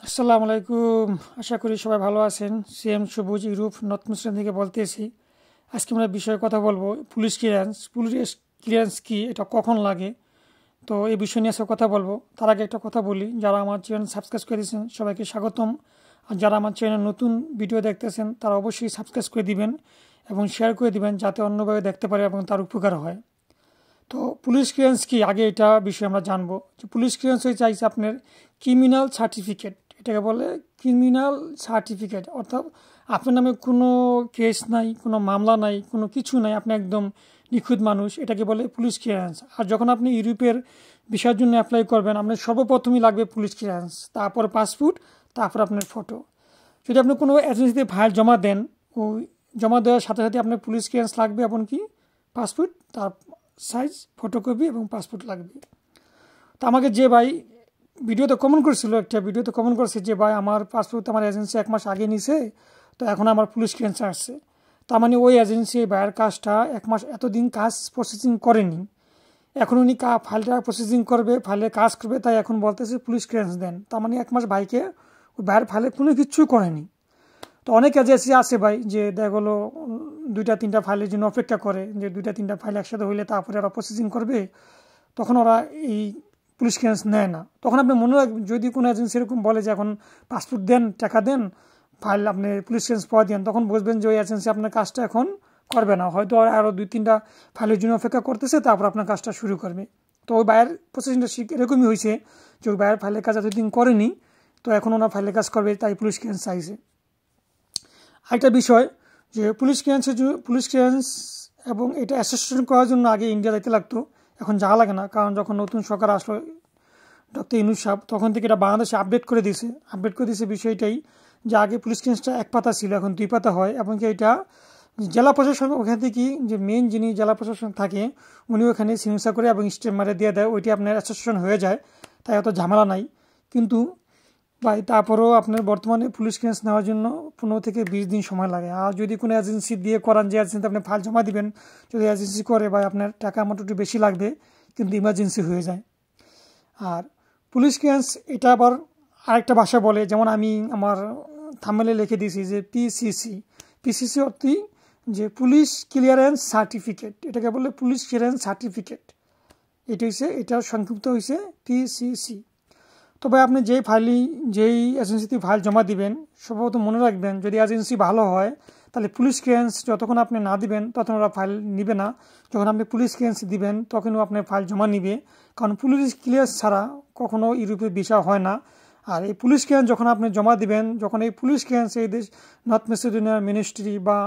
আসসালামু আলাইকুম। আশা করি সবাই ভালো আছেন। সিএম সবুজ ইউরোপ নর্থ মিশন থেকে বলতেছি। আজকে আমরা বিষয়ে কথা বলবো পুলিশ ক্লিয়ারেন্স। পুলিশ ক্লিয়ারেন্স কি, এটা কখন লাগে, তো এই বিষয় নিয়ে আজকে কথা বলবো। তার আগে একটা কথা বলি, যারা আমার চ্যানেল সাবস্ক্রাইব করে দিয়েছেন সবাইকে স্বাগতম। আর যারা আমার চ্যানেল নতুন ভিডিও দেখতেছেন তারা অবশ্যই সাবস্ক্রাইব করে দিবেন এবং শেয়ার করে দিবেন, যাতে অন্যভাবে দেখতে পারে এবং তার উপকার হয়। তো পুলিশ ক্লিয়ারেন্স কি, আগে এটা বিষয়ে আমরা জানবো। যে পুলিশ ক্লিয়ারেন্স হয়ে চাইছে আপনার ক্রিমিনাল সার্টিফিকেট, এটাকে বলে ক্রিমিনাল সার্টিফিকেট। অর্থাৎ আপনার নামে কোনো কেস নাই, কোনো মামলা নাই, কোনো কিছু নাই, আপনি একদম নিখুঁত মানুষ, এটাকে বলে পুলিশ ক্লিয়ারেন্স। আর যখন আপনি ইউরোপের ভিসার জন্য অ্যাপ্লাই করবেন, আপনার সর্বপ্রথমই লাগবে পুলিশ ক্লিয়ারেন্স, তারপর পাসপোর্ট, তারপর আপনার ফটো। যদি আপনি কোনো এজেন্সিতে ফাইল জমা দেন, ওই জমা দেওয়ার সাথে সাথে আপনার পুলিশ ক্লিয়ারেন্স লাগবে, এমনকি পাসপোর্ট, তার সাইজ ফটোকপি এবং পাসপোর্ট লাগবে। তো আমাকে যে ভাই ভিডিওতে কমেন্ট করেছিল, একটা ভিডিওতে কমেন্ট করেছে যে ভাই আমার পাসপোর্ট আমার এজেন্সি 1 মাস আগে নিছে, তো এখন আমার পুলিশ ক্লিয়ারেন্স আসছে। তার মানে ওই এজেন্সি ভাইয়ের কাজটা 1 মাস এতদিন কাজ প্রসেসিং করেনি, এখন উনি ফাইলটা প্রসেসিং করবে, ফাইলে কাজ করবে, তাই এখন বলতেছে পুলিশ ক্লিয়ারেন্স দেন। তার মানে 1 মাস ভাইকে ওই ভাইয়ের ফাইলে কোনো কিচ্ছু করেনি। তো অনেক এজেন্সি আছে ভাই, যে দেখা গেলো 2-3টা ফাইলের জন্য অপেক্ষা করে, যে 2-3টা ফাইল একসাথে হইলে তারপরে ওরা প্রসেসিং করবে, তখন ওরা এই পুলিশ ক্লিয়ারেন্স নেয় না। তখন আপনি মনে রাখবেন, যদি কোনো এজেন্সি এরকম বলে যে এখন পাসপোর্ট দেন, টাকা দেন, ফাইল আপনি পুলিশ ক্লিয়ারেন্স পাওয়া দেন, তখন বুঝবেন যে ওই এজেন্সি আপনার কাজটা এখন করবে না, হয়তো আরও 2-3টা ফাইলের জন্য অপেক্ষা করতেছে, তারপর আপনার কাজটা শুরু করবে। তো ওই বাইরের প্রসেসিংটা এরকমই হয়েছে যে ওই বাইরের ফাইলের কাজ এতদিন করেনি, তো এখন ওনার ফাইলের কাজ করবে, তাই পুলিশ ক্লিয়ারেন্স চাইছে। আরেকটা বিষয়, যে পুলিশ ক্লিয়ারেন্স এবং এটা অ্যাসেসমেন্ট করার জন্য আগে ইন্ডিয়া যাইতে লাগতো, এখন যাওয়া লাগে না, কারণ যখন নতুন সরকার আসলো ডক্টর ইউনূস সাহেব, তখন থেকে এটা বাংলাদেশে আপডেট করে দিয়েছে বিষয়টাই, যে আগে পুলিশ ক্লিয়ারেন্সটা 1 পাতা ছিল, এখন 2 পাতা হয়। এবং কি এটা জেলা প্রশাসন ওখান থেকে, যে মেন যিনি জেলা প্রশাসন থাকে, উনি ওখানে সিগনেচার করে এবং স্ট্যাম্প মারে দিয়ে দেয়, ওইটি আপনার অ্যাসেসমেন্ট হয়ে যায়, তাই অত ঝামেলা নাই। কিন্তু ভাই তারপরেও আপনার বর্তমানে পুলিশ ক্লিয়ারেন্স নেওয়ার জন্য 15 থেকে 20 দিন সময় লাগে। আর যদি কোনো এজেন্সি দিয়ে করান, যে এজেন্সিতে আপনি ফাইল জমা দিবেন, যদি এজেন্সি করে ভাই আপনার টাকা অ্যামাউন্ট একটু বেশি লাগবে, কিন্তু ইমার্জেন্সি হয়ে যায়। আর পুলিশ ক্লিয়ারেন্স এটা আবার আরেকটা ভাষা বলে, যেমন আমি আমার থাম্বনেলে লিখে দিয়েছি যে পিসিসি অর্থই যে পুলিশ ক্লিয়ারেন্স সার্টিফিকেট, এটাকে বলে পুলিশ ক্লিয়ারেন্স সার্টিফিকেট। এটার সংক্ষিপ্ত হয়েছে পিসিসি। তবে আপনি যেই এজেন্সিতে ফাইল জমা দিবেন, সম্ভবত মনে রাখবেন, যদি এজেন্সি ভালো হয় তাহলে পুলিশ ক্লিয়ারেন্স যতক্ষণ আপনি না দিবেন তখন ওরা ফাইল নিবে না। যখন আপনি পুলিশ ক্লিয়ারেন্স দিবেন তখনও আপনার ফাইল জমা নিবে, কারণ পুলিশ ক্লিয়ারেন্স ছাড়া কখনো ইউরোপে ভিসা হয় না। আর এই পুলিশ ক্লিয়ারেন্স যখন আপনি জমা দিবেন, যখন এই পুলিশ ক্লিয়ারেন্স এই দেশ নর্থ মেসিডোনিয়ার মিনিস্ট্রি বা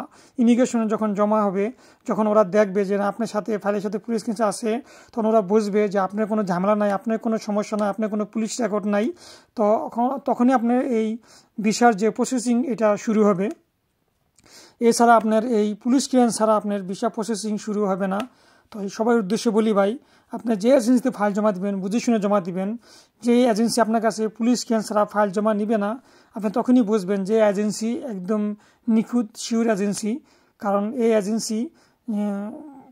ইমিগ্রেশনে যখন জমা হবে, যখন ওরা দেখবে যে আপনার সাথে ফাইলের সাথে পুলিশ ক্লিয়ারেন্স আছে, তখন ওরা বুঝবে যে আপনার কোনো ঝামেলা নাই, আপনার কোনো সমস্যা নাই, আপনার কোনো পুলিশ রেকর্ড নাই। তো তখনই আপনার এই ভিসার যে প্রসেসিং এটা শুরু হবে। এছাড়া আপনার এই পুলিশ ক্লিয়ারেন্স ছাড়া আপনার ভিসা প্রসেসিং শুরু হবে না। তো এই সবার উদ্দেশ্যে বলি ভাই, আপনি যে এজেন্সিতে ফাইল জমা দিবেন বুঝে শুনে জমা দিবেন। যে এজেন্সি আপনার কাছে পুলিশ ক্লিয়ারেন্স ছাড়া ফাইল জমা নিবে না, আপনি তখনই বুঝবেন যে এজেন্সি একদম নিখুঁত শিওর এজেন্সি, কারণ এই এজেন্সি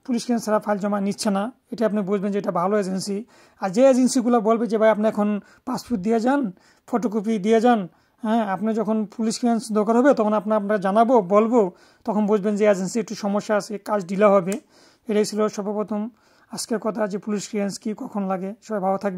পুলিশ ক্লিয়ারেন্স ছাড়া ফাইল জমা নিচ্ছে না, এটা আপনি বুঝবেন যে এটা ভালো এজেন্সি। আর যে এজেন্সিগুলো বলবে যে ভাই আপনি এখন পাসপোর্ট দিয়ে যান, ফটোকপি দিয়ে যান, হ্যাঁ আপনি যখন পুলিশ ক্লিয়ারেন্স দরকার হবে তখন আমরা জানাবো, বলবো, তখন বুঝবেন যে এজেন্সি একটু সমস্যা আছে, কাজ ডিলে হবে। এটাই ছিল সর্বপ্রথম আজকের কথা, যে পুলিশ ক্লিয়ারেন্স কি, কখন লাগে। সবাই ভালো থাকবে।